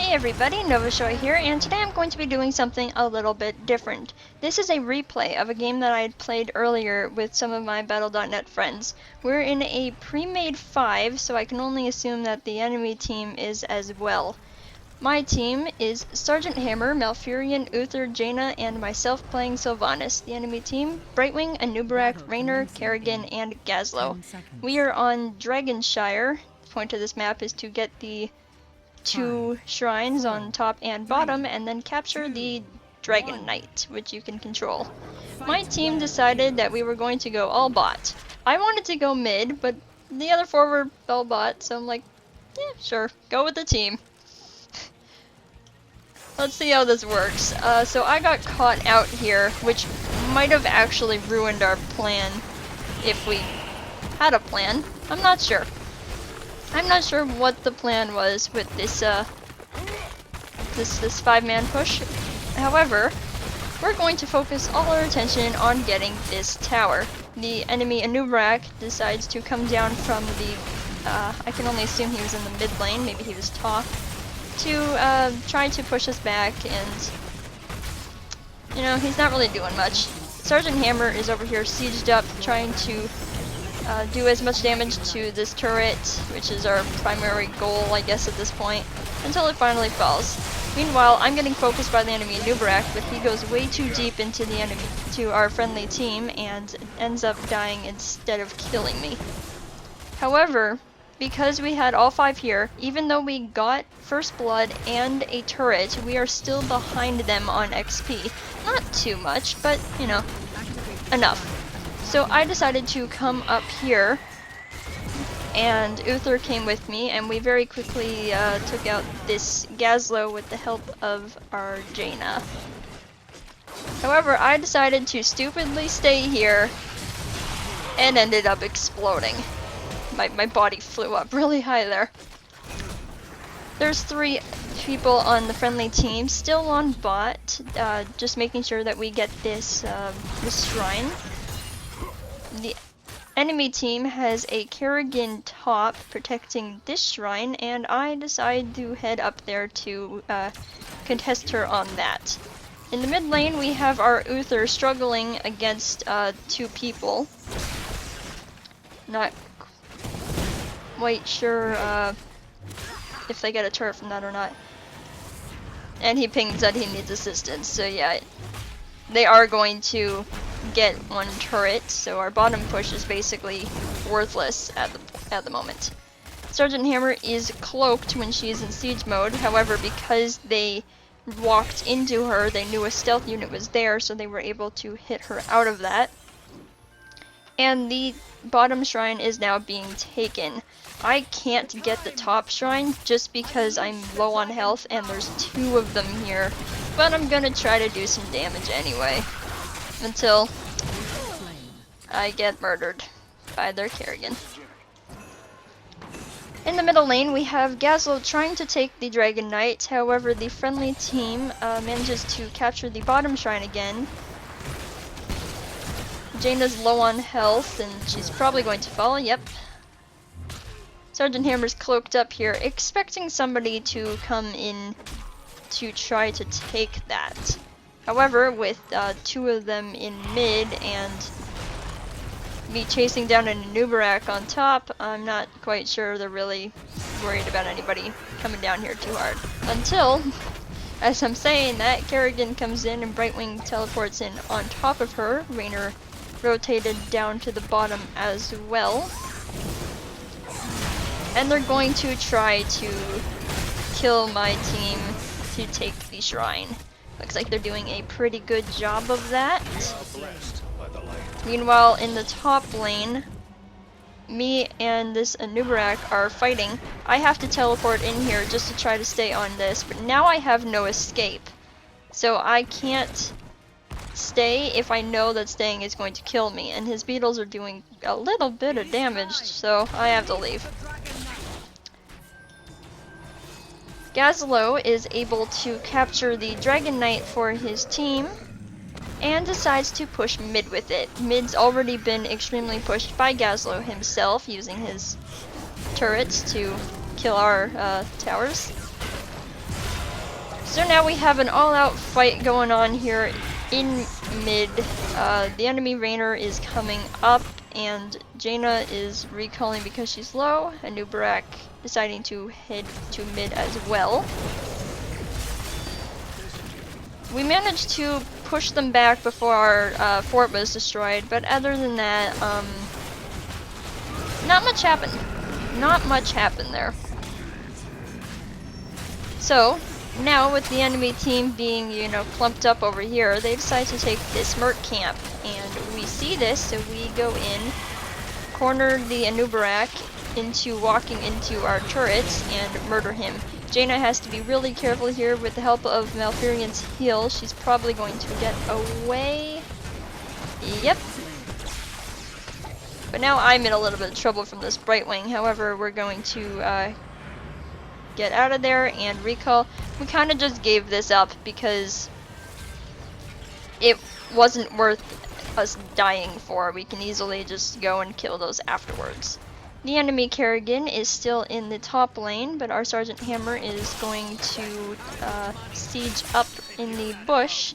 Hey everybody, Novashoi here, and today I'm going to be doing something a little bit different. This is a replay of a game that I had played earlier with some of my Battle.net friends. We're in a pre-made 5, so I can only assume that the enemy team is as well. My team is Sergeant Hammer, Malfurion, Uther, Jaina, and myself playing Sylvanas. The enemy team, Brightwing, Anubarak, Raynor, Kerrigan, and Gazlowe. We are on Dragon Shire. The point of this map is to get the 2 shrines on top and bottom, and then capture the Dragon Knight, which you can control. My team decided that we were going to go all bot. I wanted to go mid, but the other 4 were all bot, so I'm like, yeah, sure, go with the team. Let's see how this works. So I got caught out here, which might have actually ruined our plan if we had a plan. I'm not sure. I'm not sure what the plan was with this this 5-man push. However, we're going to focus all our attention on getting this tower. The enemy Anubarak decides to come down from the I can only assume he was in the mid lane, maybe he was top, to try to push us back, and you know, he's not really doing much. Sergeant Hammer is over here sieged up, trying to do as much damage to this turret, which is our primary goal, I guess, at this point, until it finally falls. Meanwhile, I'm getting focused by the enemy Anubarak, but he goes way too deep into the enemy, to our friendly team, and ends up dying instead of killing me. However, because we had all 5 here, even though we got first blood and a turret, we are still behind them on XP. Not too much, but, you know, enough. So I decided to come up here, and Uther came with me, and we very quickly took out this Gazlowe with the help of our Jaina. However, I decided to stupidly stay here and ended up exploding. My body flew up really high there. There's 3 people on the friendly team still on bot, just making sure that we get this shrine. The enemy team has a Kerrigan top protecting this shrine, and I decide to head up there to contest her on that. In the mid lane, we have our Uther struggling against 2 people. Not quite sure if they get a turret from that or not. And he pinged that he needs assistance, so yeah, they are going to get 1 turret, so our bottom push is basically worthless at the moment. Sergeant Hammer is cloaked when she is in siege mode, however, because they walked into her, they knew a stealth unit was there, so they were able to hit her out of that. And the bottom shrine is now being taken. I can't get the top shrine just because I'm low on health and there's 2 of them here, but I'm gonna try to do some damage anyway, until I get murdered by their Kerrigan. In the middle lane, we have Gazlowe trying to take the Dragon Knight, however the friendly team manages to capture the bottom shrine again. Jaina's low on health, and she's probably going to fall, yep. Sergeant Hammer's cloaked up here, expecting somebody to come in to try to take that. However, with 2 of them in mid and me chasing down an Anubarak on top, I'm not quite sure they're really worried about anybody coming down here too hard. Until, as I'm saying that, Kerrigan comes in and Brightwing teleports in on top of her. Raynor rotated down to the bottom as well. And they're going to try to kill my team to take the shrine. Looks like they're doing a pretty good job of that. Meanwhile, in the top lane, me and this Anubarak are fighting. I have to teleport in here just to try to stay on this, but now I have no escape. So I can't stay if I know that staying is going to kill me, and his beetles are doing a little bit of damage, so I have to leave. Gazlowe is able to capture the Dragon Knight for his team, and decides to push mid with it. Mid's already been extremely pushed by Gazlowe himself, using his turrets to kill our towers. So now we have an all-out fight going on here in mid. The enemy Rainer is coming up, and Jaina is recalling because she's low, and Nubarak deciding to head to mid as well. We managed to push them back before our fort was destroyed, but other than that, not much happened. Not much happened there. So, now with the enemy team being, you know, clumped up over here, they decide to take this Merc camp. And we see this, so we go in, corner the Anubarak into walking into our turrets and murder him. Jaina has to be really careful here with the help of Malfurion's heal. She's probably going to get away. Yep. But now I'm in a little bit of trouble from this Brightwing. However, we're going to get out of there and recall. We kind of just gave this up because it wasn't worth us dying for. We can easily just go and kill those afterwards. The enemy Kerrigan is still in the top lane, but our Sergeant Hammer is going to siege up in the bush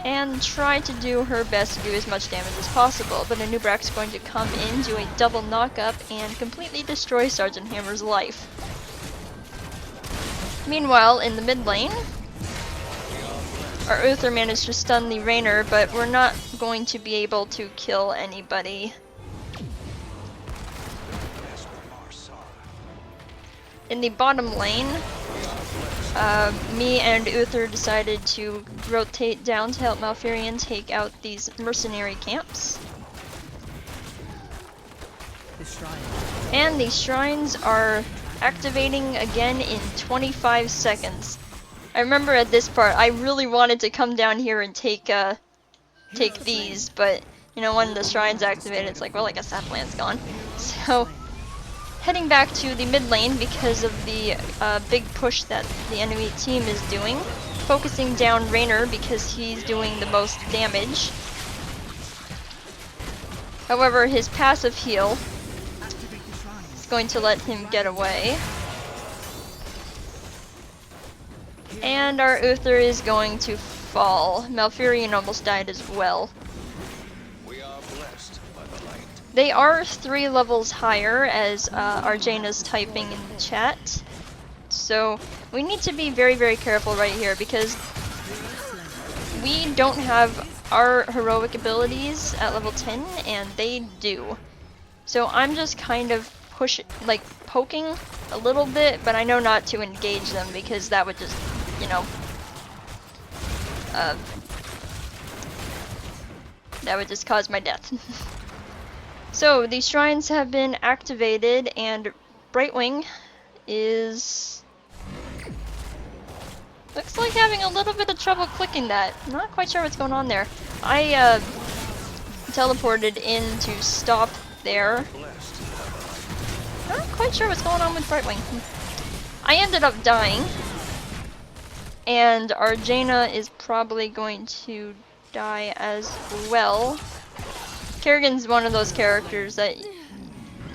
and try to do her best to do as much damage as possible. But Anubrak's going to come in, do a double knockup, and completely destroy Sergeant Hammer's life. Meanwhile, in the mid lane, our Uther managed to stun the Rainer, but we're not going to be able to kill anybody. In the bottom lane, me and Uther decided to rotate down to help Malfurion take out these mercenary camps. And the shrines are activating again in 25 seconds. I remember at this part, I really wanted to come down here and take these, but you know, when the shrines activated, it's like, well, I guess that plan's gone. So, heading back to the mid lane because of the big push that the enemy team is doing. Focusing down Rainer because he's doing the most damage. However, his passive heal is going to let him get away. And our Uther is going to fall. Malfurion almost died as well. They are 3 levels higher, as Arjana's typing in the chat. So we need to be very, very careful right here because we don't have our heroic abilities at level 10, and they do. So I'm just kind of poking a little bit, but I know not to engage them because that would just, you know, that would just cause my death. So, the shrines have been activated, and Brightwing is... looks like having a little bit of trouble clicking that. Not quite sure what's going on there. I teleported in to stop there. Not quite sure what's going on with Brightwing. I ended up dying, and Arjana is probably going to die as well. Kerrigan's one of those characters that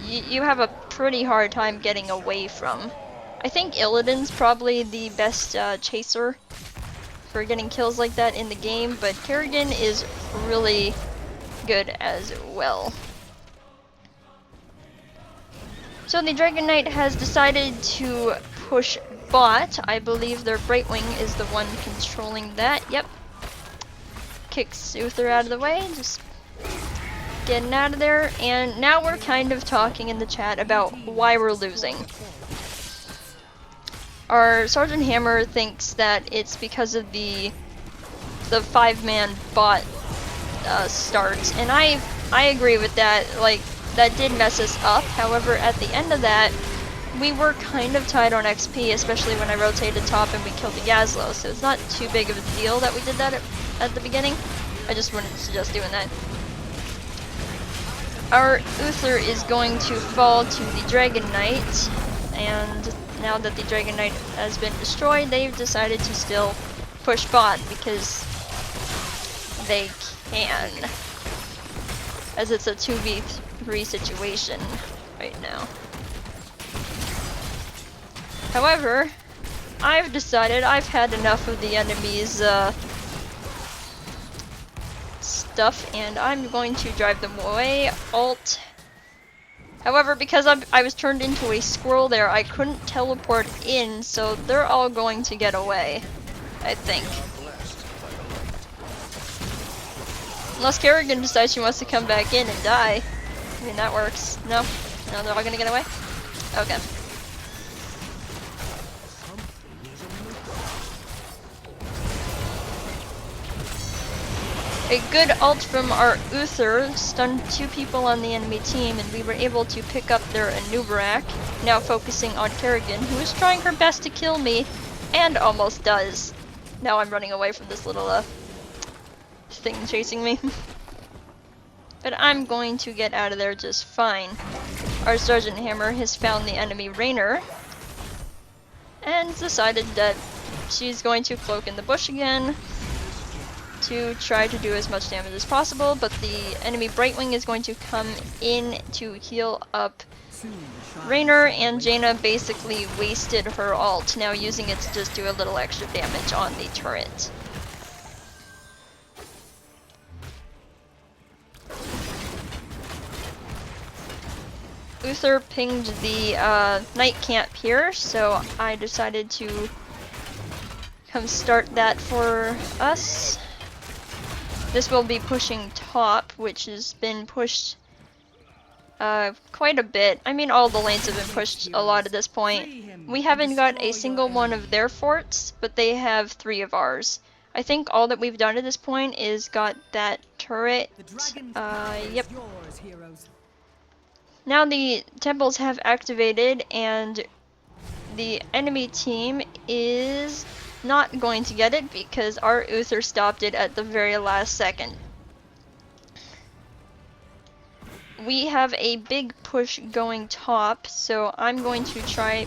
you have a pretty hard time getting away from. I think Illidan's probably the best chaser for getting kills like that in the game, but Kerrigan is really good as well. So the Dragon Knight has decided to push bot. I believe their Brightwing is the one controlling that. Yep. Kicks Uther out of the way. Just getting out of there, and now we're kind of talking in the chat about why we're losing. Our Sergeant Hammer thinks that it's because of the 5-man bot start, and I agree with that. Like, that did mess us up. However, at the end of that, we were kind of tight on XP, especially when I rotated top and we killed the Gazlo, so it's not too big of a deal that we did that at the beginning. I just wouldn't suggest doing that. Our Uther is going to fall to the Dragon Knight, and now that the Dragon Knight has been destroyed, they've decided to still push bot because they can, as it's a 2v3 situation right now. However, I've decided I've had enough of the enemy's stuff, and I'm going to drive them away. Alt. However, because I was turned into a squirrel there, I couldn't teleport in, so they're all going to get away, I think. Unless Kerrigan decides she wants to come back in and die. I mean, that works. No? No, they're all gonna get away? Okay. A good ult from our Uther stunned 2 people on the enemy team, and we were able to pick up their Anubarak, now focusing on Kerrigan, who is trying her best to kill me, and almost does. Now I'm running away from this little thing chasing me. But I'm going to get out of there just fine. Our Sergeant Hammer has found the enemy Rainer, and decided that she's going to cloak in the bush again to try to do as much damage as possible, but the enemy Brightwing is going to come in to heal up Rainer, and Jaina basically wasted her ult, now using it to just do a little extra damage on the turret. Uther pinged the night camp here, so I decided to come start that for us. This will be pushing top, which has been pushed quite a bit. I mean, all the lanes have been pushed a lot at this point. We haven't got a single one of their forts, but they have 3 of ours. I think all that we've done at this point is got that turret. Yep. Now the temples have activated, and the enemy team is not going to get it because our Uther stopped it at the very last second. We have a big push going top, so I'm going to try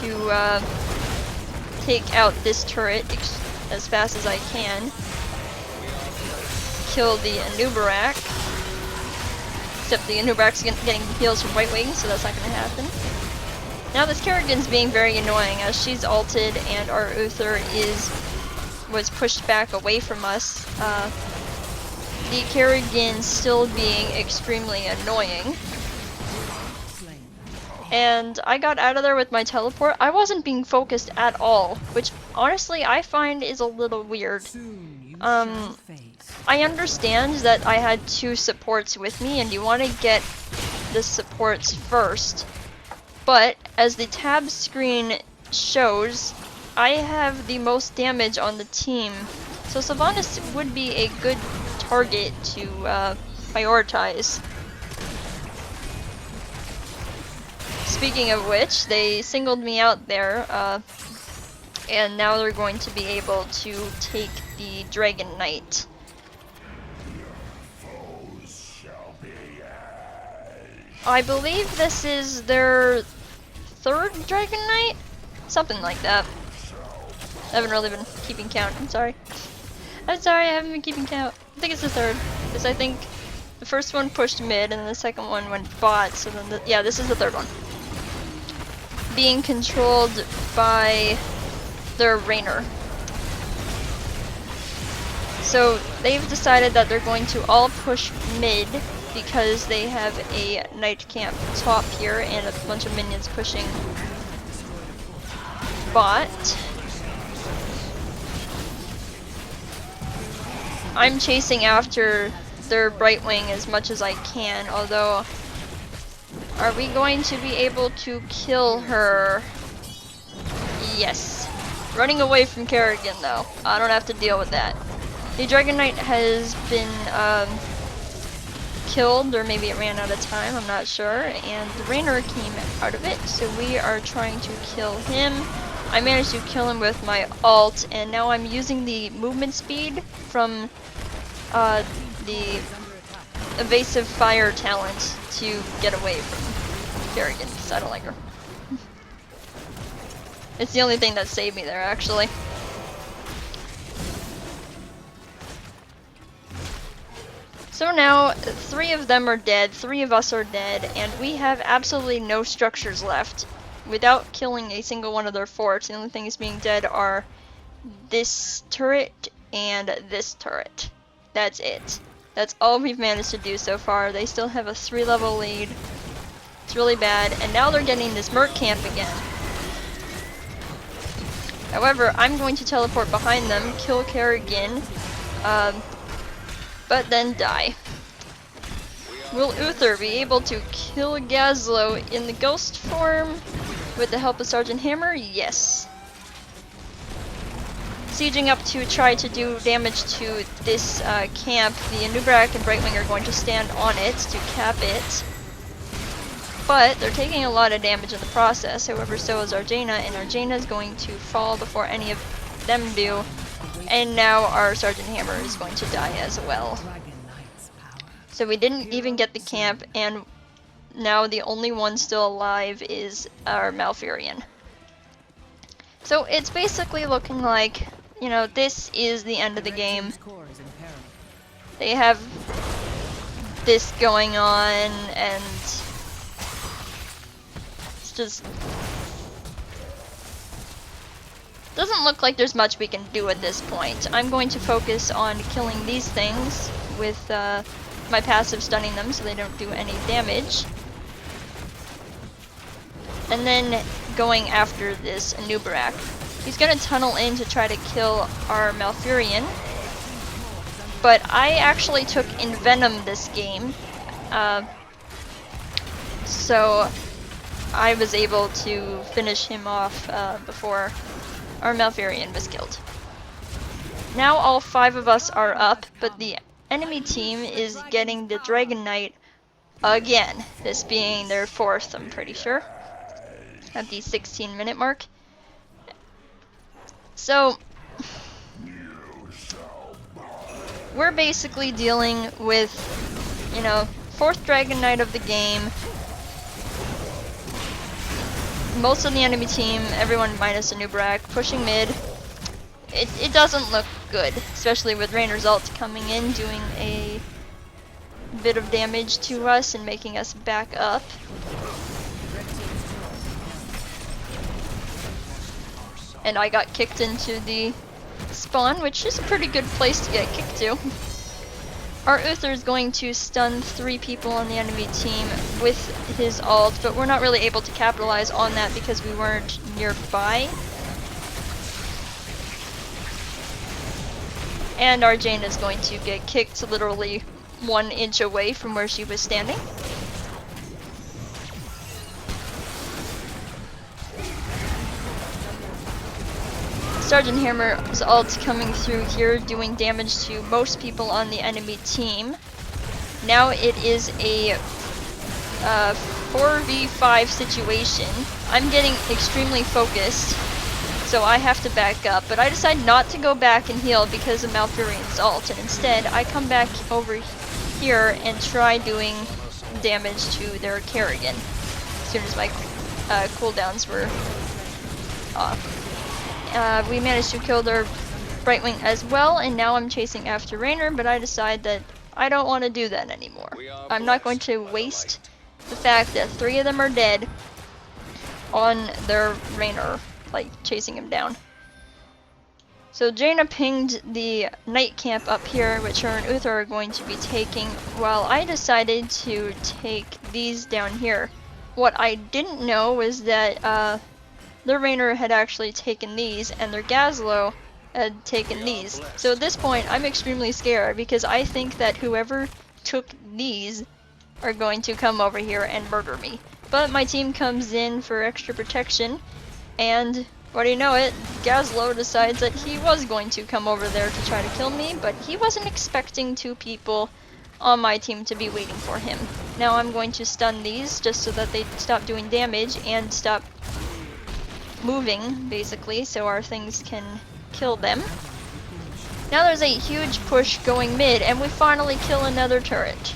to take out this turret as fast as I can. Kill the Anubarak. Except the Anubarak's getting heals from White Wing, so that's not going to happen. Now this Kerrigan's being very annoying as she's ulted and our Uther was pushed back away from us. The Kerrigan still being extremely annoying. And I got out of there with my teleport. I wasn't being focused at all, which honestly I find is a little weird. I understand that I had 2 supports with me and you want to get the supports first. But, as the tab screen shows, I have the most damage on the team, so Sylvanas would be a good target to prioritize. Speaking of which, they singled me out there, and now they're going to be able to take the Dragon Knight. I believe this is their 3rd Dragon Knight? Something like that. I haven't really been keeping count, I'm sorry. I haven't been keeping count. I think it's the 3rd, because I think the first one pushed mid and the second one went bot, so then yeah, this is the 3rd one. Being controlled by their Rainer. So they've decided that they're going to all push mid, because they have a night camp top here and a bunch of minions pushing bot. I'm chasing after their Brightwing as much as I can, although are we going to be able to kill her? Yes. Running away from Kerrigan though. I don't have to deal with that. The Dragon Knight has been killed, or maybe it ran out of time, I'm not sure, and the Rainer came out of it, so we are trying to kill him. I managed to kill him with my ult, and now I'm using the movement speed from the evasive fire talent to get away from Kerrigan, because I don't like her. It's the only thing that saved me there, actually. So now, 3 of them are dead, 3 of us are dead, and we have absolutely no structures left. without killing a single one of their forts. The only things being dead are this turret and this turret. That's it. That's all we've managed to do so far. They still have a 3-level lead. It's really bad. And now they're getting this merc camp again. However, I'm going to teleport behind them, kill Kerrigan, but then die. Will Uther be able to kill Gazlo in the ghost form with the help of Sergeant Hammer? Yes. Sieging up to try to do damage to this camp, the Anubrak and Brightwing are going to stand on it to cap it. But they're taking a lot of damage in the process, however so is Arjana, and Arjana is going to fall before any of them do. And now our Sergeant Hammer is going to die as well. So we didn't even get the camp, and now the only one still alive is our Malfurion. So it's basically looking like, you know, this is the end of the game. They have this going on, and it's just doesn't look like there's much we can do at this point. I'm going to focus on killing these things with my passive stunning them so they don't do any damage. And then going after this Anubrak. He's gonna tunnel in to try to kill our Malfurion. But I actually took Envenom this game. So I was able to finish him off before our Malfurion was killed. Now all 5 of us are up, but the enemy team is getting the Dragon Knight again. This being their 4th, I'm pretty sure, at the 16-minute mark. So we're basically dealing with, you know, 4th Dragon Knight of the game. Most of the enemy team, everyone minus Anubrak, pushing mid. It doesn't look good, especially with Rainer's ult coming in, doing a bit of damage to us and making us back up. And I got kicked into the spawn, which is a pretty good place to get kicked to. Our Uther is going to stun 3 people on the enemy team with his ult, but we're not really able to capitalize on that because we weren't nearby. And our Jane is going to get kicked literally 1 inch away from where she was standing. Sergeant Hammer's ult coming through here, doing damage to most people on the enemy team. Now it is a 4v5 situation. I'm getting extremely focused, so I have to back up. But I decide not to go back and heal because of Malfurion's ult, and instead I come back over here and try doing damage to their Kerrigan as soon as my cooldowns were off. We managed to kill their Brightwing as well, and now I'm chasing after Rainer, but I decide that I don't want to do that anymore. I'm not going to waste the fact that 3 of them are dead on their Rainer, like chasing him down. So Jaina pinged the night camp up here, which her and Uther are going to be taking, while I decided to take these down here. What I didn't know was that their Rainer had actually taken these, and their Gazlo had taken these. So at this point, I'm extremely scared because I think that whoever took these are going to come over here and murder me. But my team comes in for extra protection, and what do you know it, Gazlo decides that he was going to come over there to try to kill me, but he wasn't expecting 2 people on my team to be waiting for him. Now I'm going to stun these just so that they stop doing damage and stop moving, basically, so our things can kill them. Now there's a huge push going mid, and we finally kill another turret.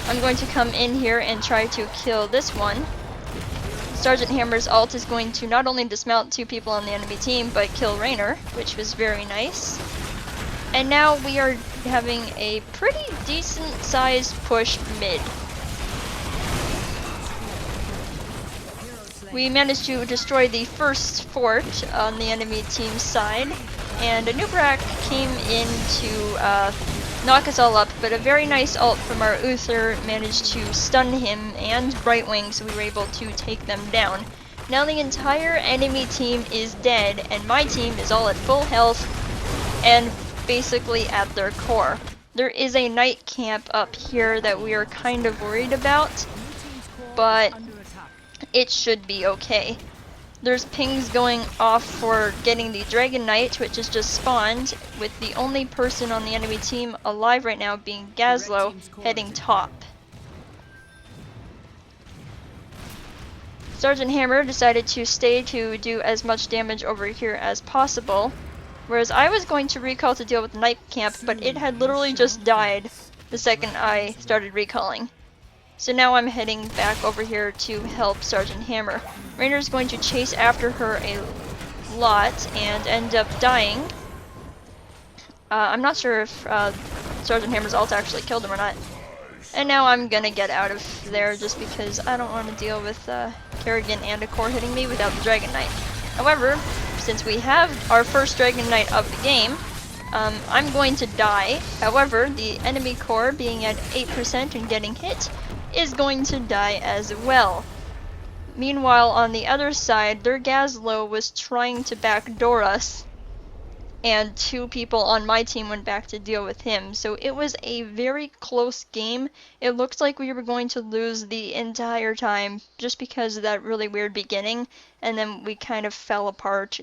I'm going to come in here and try to kill this one. Sergeant Hammer's ult is going to not only dismount 2 people on the enemy team, but kill Rainer, which was very nice. And now we are having a pretty decent sized push mid. we managed to destroy the first fort on the enemy team's side, and Anub'arak came in to knock us all up, but a very nice ult from our Uther managed to stun him and Brightwing, so we were able to take them down. Now the entire enemy team is dead, and my team is all at full health and basically at their core. There is a night camp up here that we are kind of worried about, but it should be okay. There's pings going off for getting the Dragon Knight, which has just spawned, with the only person on the enemy team alive right now being Gazlo, heading top. Sergeant Hammer decided to stay to do as much damage over here as possible, whereas I was going to recall to deal with the night camp, but it had literally just died the second I started recalling. So now I'm heading back over here to help Sergeant Hammer. Rainer's going to chase after her a lot and end up dying. I'm not sure if Sergeant Hammer's ult actually killed him or not. And now I'm gonna get out of there just because I don't want to deal with Kerrigan and a core hitting me without the Dragon Knight. However, since we have our first Dragon Knight of the game, I'm going to die. However, the enemy core, being at 8% and getting hit, is going to die as well. Meanwhile, on the other side, their Gazlo was trying to backdoor us, and 2 people on my team went back to deal with him. So it was a very close game. It looked like we were going to lose the entire time just because of that really weird beginning, and then we kind of fell apart.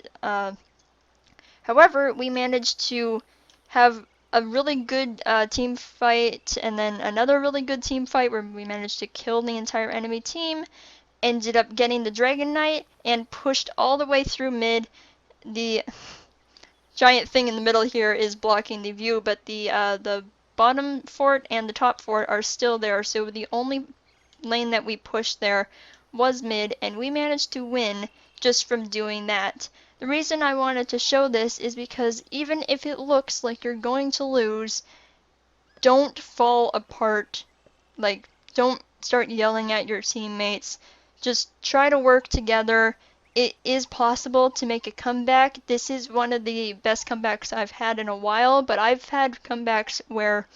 However, we managed to have a really good team fight, and then another really good team fight where we managed to kill the entire enemy team, ended up getting the Dragon Knight, and pushed all the way through mid. The giant thing in the middle here is blocking the view, but the bottom fort and the top fort are still there, so the only lane that we pushed there was mid, and we managed to win just from doing that. The reason I wanted to show this is because even if it looks like you're going to lose, don't fall apart. Like, don't start yelling at your teammates. Just try to work together. It is possible to make a comeback. This is one of the best comebacks I've had in a while, but I've had comebacks where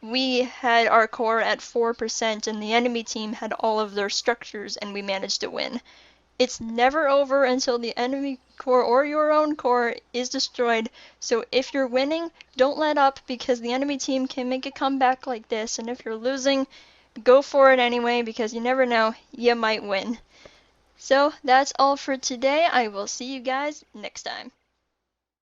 we had our core at 4% and the enemy team had all of their structures and we managed to win. It's never over until the enemy core or your own core is destroyed, so if you're winning, don't let up because the enemy team can make a comeback like this, and if you're losing, go for it anyway because you never know, you might win. So that's all for today. I will see you guys next time.